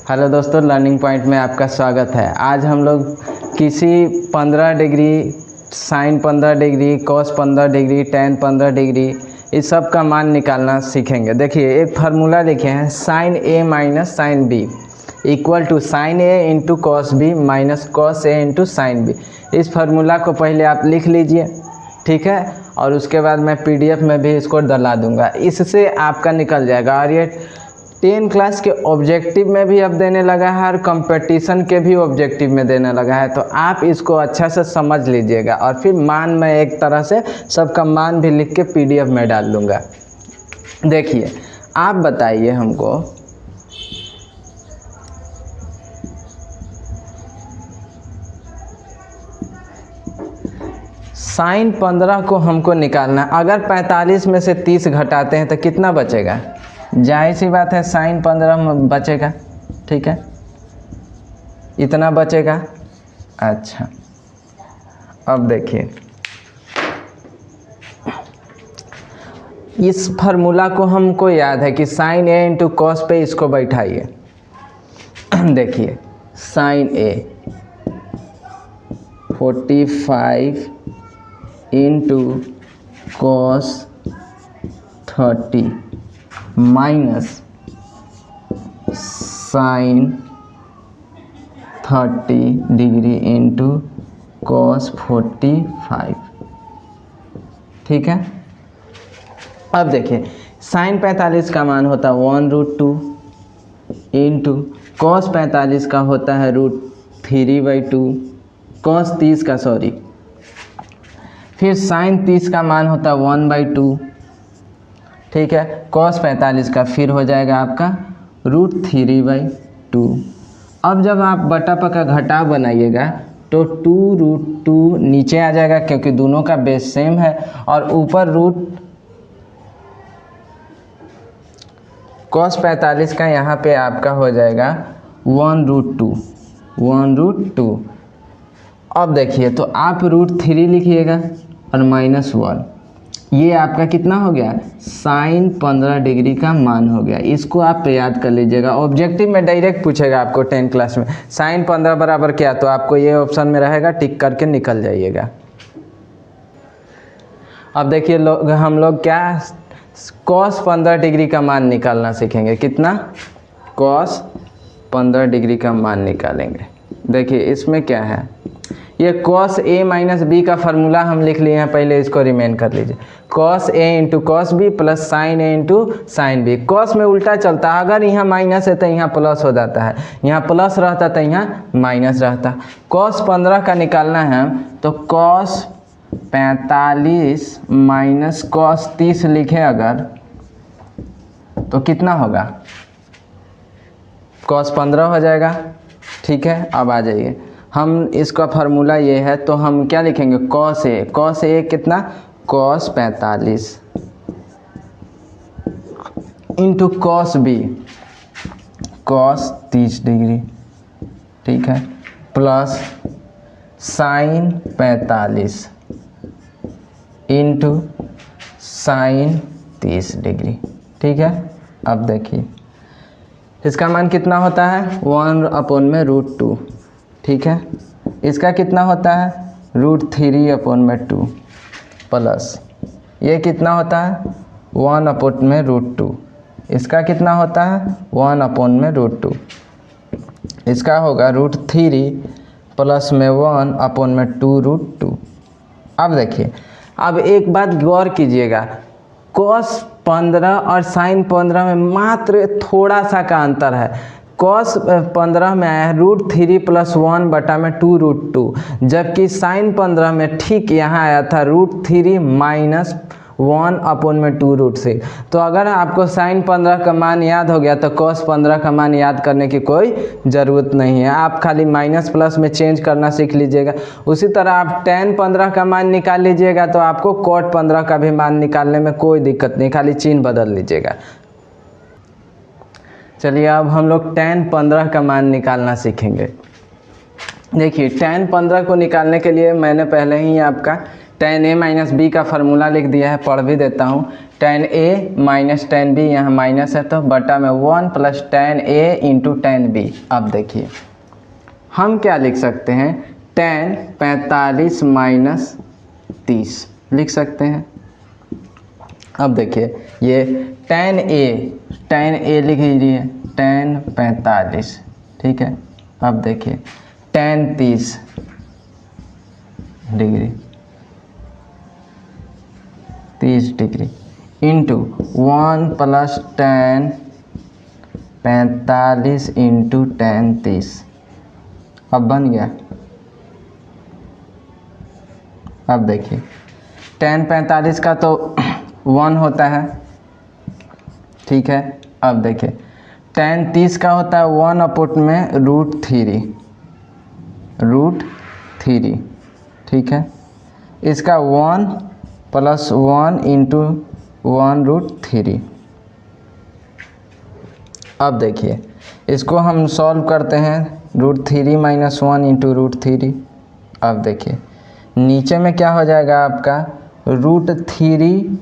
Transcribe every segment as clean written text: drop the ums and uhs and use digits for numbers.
Hello दोस्तों, learning point में आपका स्वागत है। आज हम लोग किसी 15 degree, sine 15 degree, cos 15 degree, tan 15 degree, इस सब का मान निकालना सीखेंगे। देखिए, एक फार्मूला लिखे हैं, sine A minus sine B equal to sine A into cos B minus cos A into sine B. इस फार्मूला को पहले आप लिख लीजिए, ठीक है, और उसके बाद मैं पीडीएफ में भी इसको डला दूंगा। इससे आपका निकल जाएगा। और ये 10 क्लास के ऑब्जेक्टिव में भी अब देने लगा है और कंपटीशन के भी ऑब्जेक्टिव में देने लगा है, तो आप इसको अच्छा से समझ लीजिएगा। और फिर मान मैं एक तरह से सबका मान भी लिख के पीडीएफ में डाल दूंगा। देखिए, आप बताइए हमको, साइन 15 को हमको निकालना। अगर 45 में से 30 घटाते हैं तो कितना बचेगा? जाहिर सी बात है, साइन 15 में बचेगा, ठीक है, इतना बचेगा। अच्छा, अब देखिए, इस फार्मूला को हमको याद है कि साइन ए इंटू कॉस पे इसको बैठाइए। देखिए, sine A 45 into cos 30 minus sine 30 degree into cos 45, ठीक है। अब देखिए, साइन 45 का मान होता है 1√2 इंटू कॉस 45 का होता है √3/2, कॉस 30 का फिर साइन 30 का मान होता है 1/2, ठीक है। कॉस 45 का फिर हो जाएगा आपका √3/2। अब जब आप बटा पका घटाव बनाइएगा तो 2√2 नीचे आ जाएगा, क्योंकि दोनों का बेस सेम है, और ऊपर कॉस 45 का यहाँ पे आपका हो जाएगा 1√2। अब देखिए, तो आप √3 लिखिएगा और -1, ये आपका कितना हो गया? साइन 15 डिग्री का मान हो गया। इसको आप याद कर लीजिएगा। ऑब्जेक्टिव में डायरेक्ट पूछेगा आपको 10 क्लास में, साइन 15 बराबर क्या, तो आपको ये ऑप्शन में रहेगा, टिक करके निकल जाइएगा। अब देखिए, हम लोग क्या कॉस 15 डिग्री का मान निकालना सीखेंगे। कितना? कॉस 15 डिग्री का मान निकालेंगे। देखिए, इसमें क्या है, ये कॉस ए माइनस बी का फार्मूला हम लिख लिए हैं, पहले इसको रिमेन कर लीजिए। Cos A into cos B plus sine A into sine B. Cos में उल्टा चलता है, अगर यहाँ माइनस है तो यहाँ प्लस हो जाता है, यहाँ प्लस रहता तो यहाँ माइनस रहता। कॉस 15 का निकालना है तो कॉस 45 माइनस कॉस 30 लिखे अगर, तो कितना होगा? कॉस 15 हो जाएगा, ठीक है। अब आ जाइए, हम इसका फार्मूला ये है, तो हम क्या लिखेंगे? कॉस ए कितना? Cos 45 into cos B cos 30 degree, ठीक है, plus sine 45 into sine 30 degree, ठीक है। अब देखिए, इसका मान कितना होता है? 1/√2, ठीक है। इसका कितना होता है? √3/2 प्लस ये कितना होता है? 1/√2। इसका कितना होता है? 1/√2। इसका होगा √3 प्लस में 1/2√2। अब देखिए, अब एक बात गौर कीजिएगा, कॉस 15 और साइन 15 में मात्र थोड़ा सा का अंतर है। कॉस 15 में आया है √3 प्लस 1/2√2, जबकि साइन 15 में ठीक यहाँ आया था √3 माइनस 1/2√6। तो अगर आपको साइन 15 का मान याद हो गया तो कॉस 15 का मान याद करने की कोई ज़रूरत नहीं है, आप खाली माइनस प्लस में चेंज करना सीख लीजिएगा। उसी तरह आप टेन 15 का मान निकाल लीजिएगा तो आपको कॉट 15 का भी मान निकालने में कोई दिक्कत नहीं, खाली चिन्ह बदल लीजिएगा। चलिए, अब हम लोग टेन 15 का मान निकालना सीखेंगे। देखिए, टेन 15 को निकालने के लिए मैंने पहले ही आपका टेन ए माइनस बी का फार्मूला लिख दिया है, पढ़ भी देता हूँ। tan a minus tan b, यहाँ माइनस है तो बटा में 1 plus tan a into tan b। अब देखिए हम क्या लिख सकते हैं, tan 45 माइनस 30 लिख सकते हैं। अब देखिए ये tan a लिख लीजिए, tan 45, ठीक है। अब देखिए tan 30 degree, 30 degree into 1 plus tan 45 into tan 30। अब बन गया। अब देखिए tan 45 का तो 1 होता है, ठीक है। अब देखिए tan 30 का होता है 1 में रूट थ्री, ठीक है। इसका 1 प्लस 1 इंटू 1√3। अब देखिए इसको हम सॉल्व करते हैं, √3 माइनस 1 इंटू √3। अब देखिए नीचे में क्या हो जाएगा आपका, √3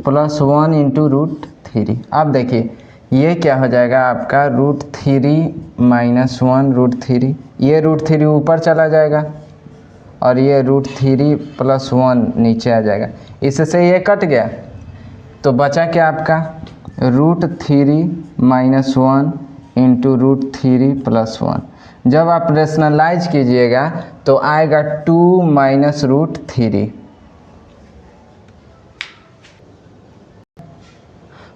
प्लस 1 इंटू √3। अब देखिए ये क्या हो जाएगा आपका, √3 माइनस 1 √3, ये √3 ऊपर चला जाएगा और ये √3 प्लस 1 नीचे आ जाएगा। इससे ये कट गया तो बचा क्या आपका, √3 माइनस 1 इंटू √3 प्लस 1। जब आप रेशनलाइज कीजिएगा तो आएगा 2 माइनस √3।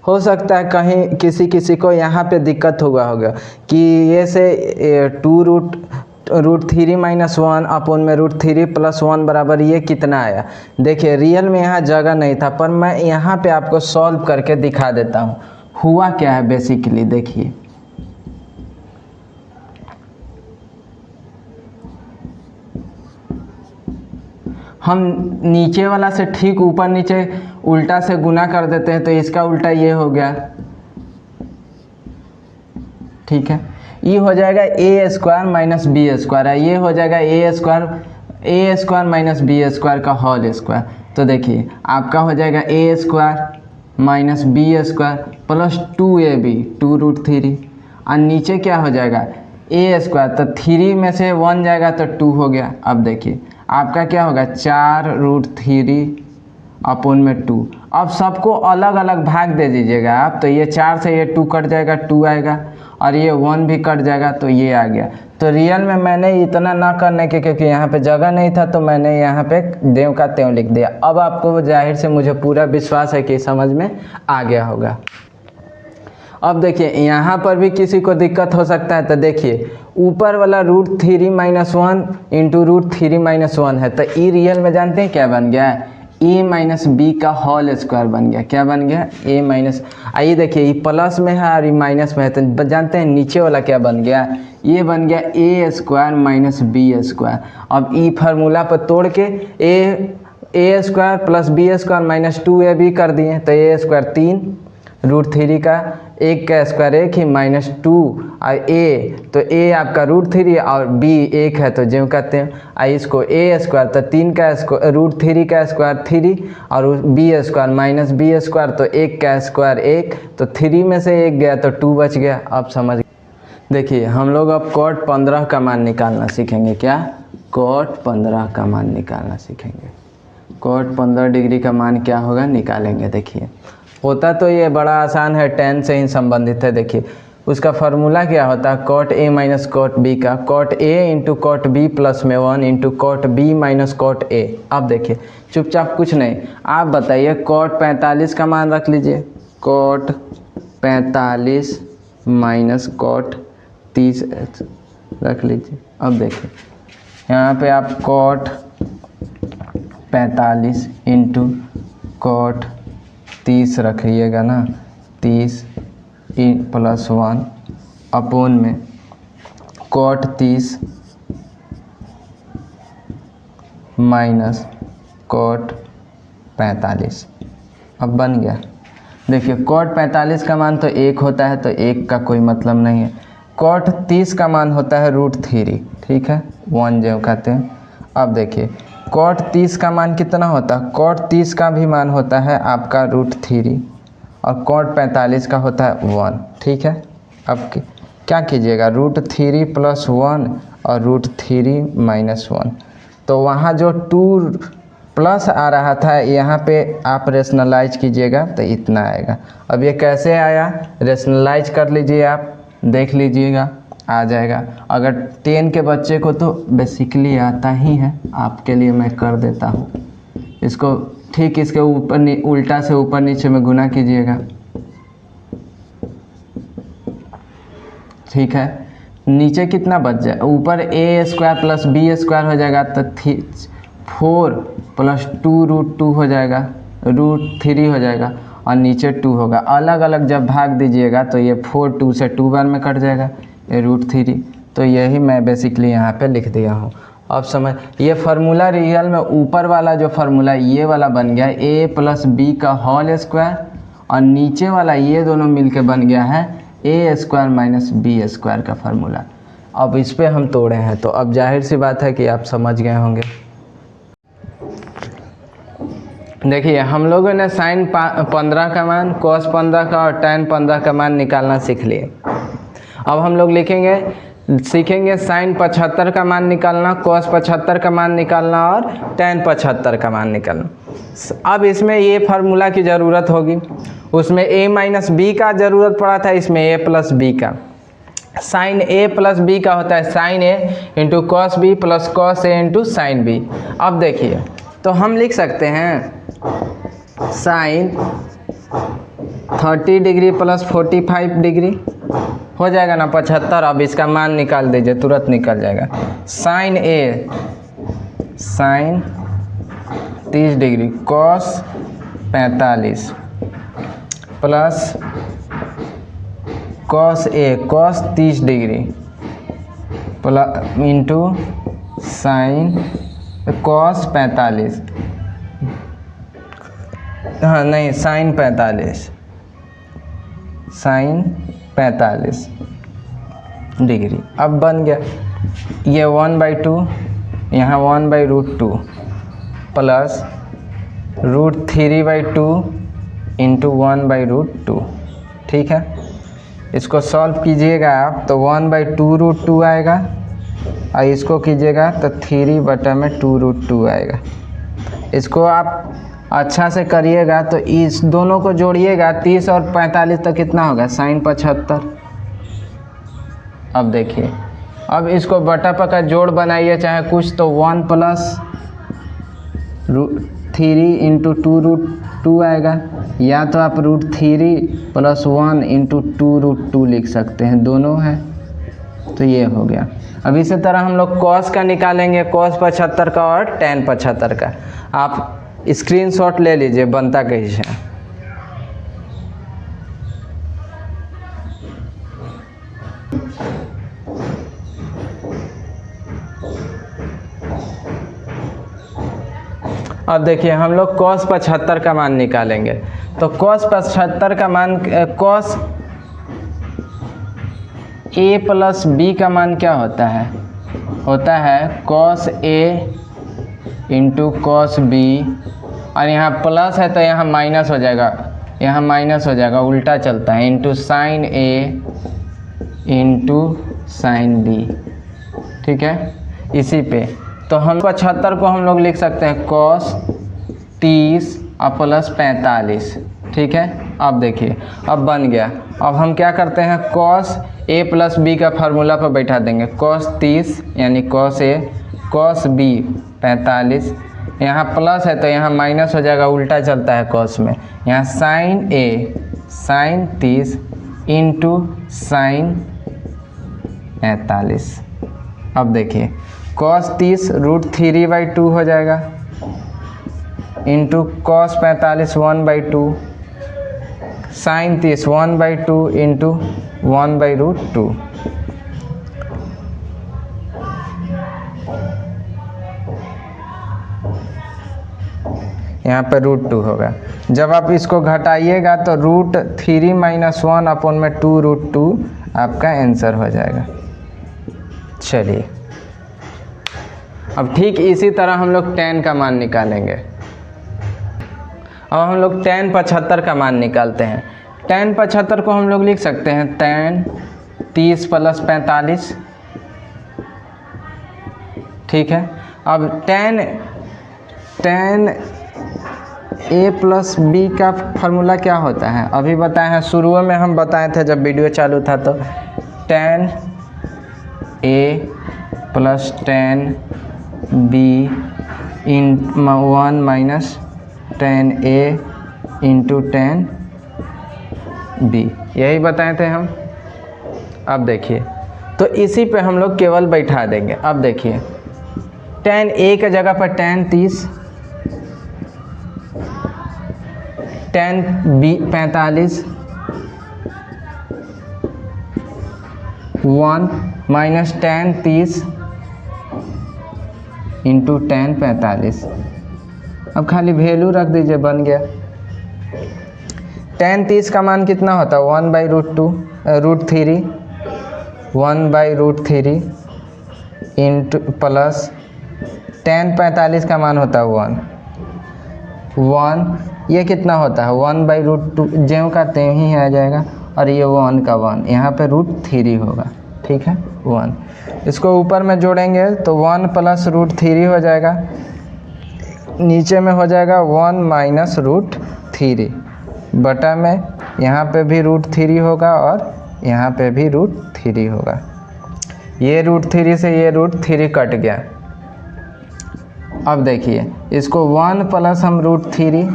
हो सकता है कहीं किसी को यहाँ पे दिक्कत होगा कि ये से 2√3 माइनस 1 अपोन में √3 प्लस 1 बराबर ये कितना आया। देखिए रियल में यहाँ जगह नहीं था, पर मैं यहाँ पे आपको सॉल्व करके दिखा देता हूँ हुआ क्या है। बेसिकली देखिए हम नीचे वाला से ठीक ऊपर नीचे उल्टा से गुना कर देते हैं तो इसका उल्टा ये हो गया, ठीक है। ये हो जाएगा a² माइनस b² है, ये हो जाएगा a² माइनस b² का होल स्क्वायर। तो देखिए आपका हो जाएगा a² minus b² plus 2ab 2√3 और नीचे क्या हो जाएगा a², तो 3 में से 1 जाएगा तो 2 हो गया। अब देखिए आपका क्या होगा 4√3 अपोन में 2। अब सबको अलग अलग भाग दे दीजिएगा आप, तो ये 4 से ये 2 कट जाएगा, 2 आएगा और ये 1 भी कट जाएगा तो ये आ गया। तो रियल में मैंने इतना ना करने के क्योंकि यहाँ पे जगह नहीं था तो मैंने यहाँ पे देव का त्यों लिख दिया। अब आपको जाहिर से मुझे पूरा विश्वास है कि समझ में आ गया होगा। अब देखिए यहाँ पर भी किसी को दिक्कत हो सकता है, तो देखिए ऊपर वाला √3 माइनस 1 इंटू √3 माइनस 1 है, तो ई रियल में जानते हैं क्या बन गया, a माइनस बी का होल स्क्वायर बन गया। क्या बन गया, a माइनस, आइए देखिए ये प्लस में है और ये माइनस में है, तो जानते हैं नीचे वाला क्या बन गया, ये बन गया a² माइनस b²। अब ई फार्मूला पर तोड़ के a² plus b² minus 2ab कर दिए, तो a² 3, √3 का 1 का स्क्वायर 1 ही माइनस 2 और a, तो a आपका √3 और b 1 है तो जो कहते हैं आई इसको a² तो 3 का √3 का स्क्वायर 3 और b² माइनस b² तो 1 का स्क्वायर 1, तो 3 में से 1 गया तो 2 बच गया। अब समझ देखिए हम लोग अब cot 15 का मान निकालना सीखेंगे। क्या, cot 15 का मान निकालना सीखेंगे। cot 15 डिग्री का मान क्या होगा निकालेंगे। देखिए होता तो ये बड़ा आसान है, tan से ही संबंधित है। देखिए उसका फार्मूला क्या होता है, cot a minus cot b का cot a into cot b plus में 1 into cot b minus cot a। अब देखिए चुपचाप कुछ नहीं, आप बताइए cot 45 का मान रख लीजिए, cot 45 माइनस cot 30 रख लीजिए। अब देखिए यहाँ पे आप cot 45 इंटू cot 30 रखिएगा ना, 30 प्लस 1 अपोन में cot 30 माइनस cot 45। अब बन गया। देखिए cot 45 का मान तो 1 होता है, तो 1 का कोई मतलब नहीं है। cot 30 का मान होता है √3, ठीक है, 1 जो कहते हैं। अब देखिए कॉट 30 का मान कितना होता है? कॉट 30 का भी मान होता है आपका √3 और कॉट 45 का होता है 1। ठीक है, अब क्या कीजिएगा, √3 + 1 और √3 - 1। तो वहाँ जो 2 प्लस आ रहा था यहाँ पे आप रेशनलाइज कीजिएगा तो इतना आएगा। अब ये कैसे आया, रेशनलाइज कर लीजिए, आप देख लीजिएगा आ जाएगा। अगर 10 के बच्चे को तो बेसिकली आता ही है, आपके लिए मैं कर देता हूँ। इसको ठीक इसके ऊपर उल्टा से ऊपर नीचे में गुना कीजिएगा। ठीक है, नीचे कितना बच जाए, ऊपर a² + b² हो जाएगा तो 4 + 2√2 हो जाएगा, √3 हो जाएगा और नीचे 2 होगा। अलग अलग जब भाग दीजिएगा तो ये 4 2 से 2 बार में कट जाएगा, ये √3। तो यही मैं बेसिकली यहाँ पे लिख दिया हूँ। अब समझ, ये फार्मूला रियल में ऊपर वाला जो फार्मूला ये वाला बन गया a + b² और नीचे वाला ये दोनों मिलके बन गया है a² - b² का फार्मूला। अब इस पे हम तोड़े हैं तो अब जाहिर सी बात है कि आप समझ गए होंगे। देखिए हम लोगों ने sin 15 का मान, cos 15 का और tan 15 का मान निकालना सीख लिए। अब हम लोग सीखेंगे sin 75 का मान निकालना, cos 75 का मान निकालना और tan 75 का मान निकालना। अब इसमें ये फार्मूला की ज़रूरत होगी, उसमें a - b का ज़रूरत पड़ा था, इसमें a + b का। sin a + b का होता है sin a × cos b + cos a × sin b। अब देखिए तो हम लिख सकते हैं sin 30 डिग्री + 45 डिग्री हो जाएगा ना 75। अब इसका मान निकाल दीजिए, तुरंत निकल जाएगा। sin a sin 30 degree cos 45 plus cos a cos 30 degree plus into sin cos 45, हाँ नहीं sin 45 डिग्री। अब बन गया ये 1/2, यहाँ 1/√2 प्लस √3/2 इंटू 1/√2। ठीक है, इसको सॉल्व कीजिएगा आप तो 1/2√2 आएगा और इसको कीजिएगा तो 3/2√2 आएगा। इसको आप अच्छा से करिएगा तो इस दोनों को जोड़िएगा, 30 और 45 तो कितना होगा sin 75। अब देखिए, अब इसको बटा पका जोड़ बनाइए चाहे कुछ, तो 1 + 3 × 2√2 आएगा, या तो आप √3 + 1 × 2√2 लिख सकते हैं, दोनों है तो ये हो गया। अब इसी तरह हम लोग cos का निकालेंगे, cos 75 का और tan 75 का। आप स्क्रीनशॉट ले लीजिए, बनता कैसे है। अब देखिए हम लोग cos 75 का मान निकालेंगे तो cos 75 का मान, cos a + b का मान क्या होता है? होता है cos a × cos b, और यहाँ प्लस है तो यहाँ माइनस हो जाएगा, यहाँ माइनस हो जाएगा, उल्टा चलता है, into sin a × sin b। ठीक है, इसी पे तो हम 75 को हम लोग लिख सकते हैं cos 30 और प्लस 45। ठीक है, अब देखिए अब बन गया। अब हम क्या करते हैं, cos a + b का फार्मूला पर बैठा देंगे, cos 30 यानी cos a cos b 45, यहाँ प्लस है तो यहाँ माइनस हो जाएगा, उल्टा चलता है cos में, यहाँ sin a sin 30 into sin 45। अब देखिए cos 30 √3/2 हो जाएगा इंटू cos 45 1/2, sin 30 1/2 इंटू 1/√2। यहाँ पे √2 होगा। जब आप इसको घटाइएगा तो √3 - 1/2√2 आपका आंसर हो जाएगा। चलिए अब ठीक इसी तरह हम लोग tan का मान निकालेंगे। अब हम लोग tan 75 का मान निकालते हैं। tan 75 को हम लोग लिख सकते हैं tan 30 + 45, ठीक है। अब tan a + b का फार्मूला क्या होता है, अभी बताए हैं, शुरू में हम बताए थे जब वीडियो चालू था, तो tan a + tan b in 1 - tan a × tan b, यही बताए थे हम। अब देखिए, तो इसी पे हम लोग केवल बैठा देंगे। अब देखिए, tan a के जगह पर tan 30, tan b 45, 1 - tan 30 × tan 45। अब खाली वैल्यू रख दीजिए, बन गया। tan 30 का मान कितना होता है, 1/√3, 1/√3 प्लस tan 45 का मान होता है 1, ये कितना होता है 1/√2, ज्यों का त्यों ही आ जाएगा, और ये 1 का 1, यहाँ पे √3 होगा, ठीक है, 1। इसको ऊपर में जोड़ेंगे तो 1 + √3 हो जाएगा, नीचे में हो जाएगा 1 - √3 बटा में, यहाँ पे भी √3 होगा और यहाँ पे भी √3 होगा। ये √3 से ये √3 कट गया। अब देखिए, इसको 1 + हम √3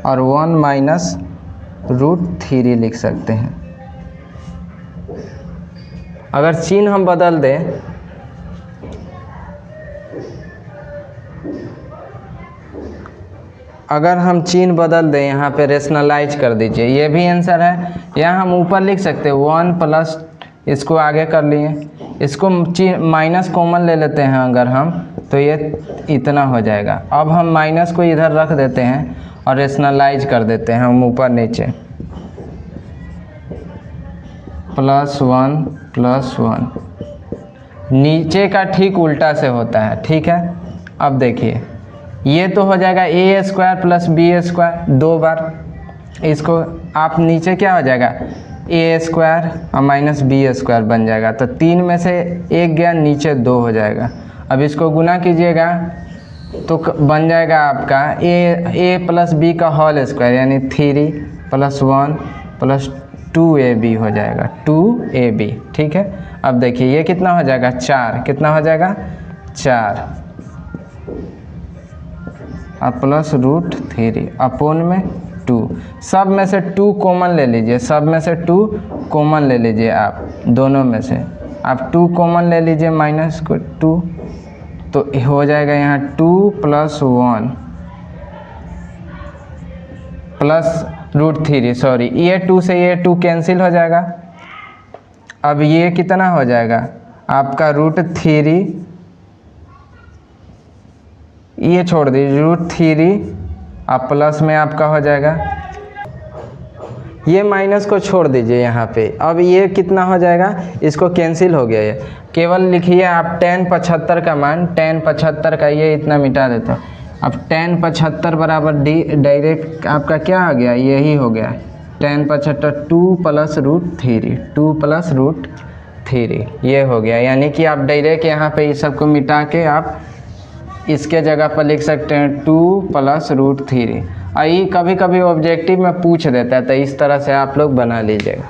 और 1 - √3 लिख सकते हैं। अगर चिन्ह हम बदल दें, अगर हम चिन्ह बदल दें, यहाँ पे रेशनलाइज कर दीजिए, ये भी आंसर है। यहाँ हम ऊपर लिख सकते हैं 1 प्लस, इसको आगे कर लिए, इसको माइनस कॉमन ले लेते हैं अगर हम, तो ये इतना हो जाएगा। अब हम माइनस को इधर रख देते हैं और रेशनलाइज कर देते हैं हम ऊपर नीचे, +1 + 1, नीचे का ठीक उल्टा से होता है, ठीक है। अब देखिए, ये तो हो जाएगा a² + b², 2 बार, इसको आप नीचे क्या हो जाएगा a² और -b² बन जाएगा, तो 3 में से 1 गया, नीचे 2 हो जाएगा। अब इसको गुना कीजिएगा तो बन जाएगा आपका a + b का होल स्क्वायर, यानी 3 + 1 + 2ab हो जाएगा, 2ab, ठीक है। अब देखिए, ये कितना हो जाएगा 4, कितना हो जाएगा 4 और प्लस √3 अपोन में 2, सब में से 2 कॉमन ले लीजिए, सब में से 2 कॉमन ले लीजिए, आप दोनों में से आप 2 कॉमन ले लीजिए, -2, तो हो जाएगा यहाँ 2 + 1 प्लस √3, सॉरी, ये 2 से ये 2 कैंसिल हो जाएगा। अब ये कितना हो जाएगा आपका √3, ये छोड़ दीजिए, √3 अब प्लस में आपका हो जाएगा, ये माइनस को छोड़ दीजिए यहाँ पे। अब ये कितना हो जाएगा, इसको कैंसिल हो गया, ये केवल लिखिए आप tan 75 का मान, tan 75 का ये इतना मिटा देते हैं। अब tan 75 बराबर डायरेक्ट आपका क्या आ गया, यही हो गया tan 75, 2 + √3, 2 + √3, ये हो गया। यानी कि आप डायरेक्ट यहाँ पे इस सब को मिटा के आप इसके जगह पर लिख सकते हैं 2 + √3। और ये कभी कभी ऑब्जेक्टिव में पूछ देता है, तो इस तरह से आप लोग बना लीजिएगा।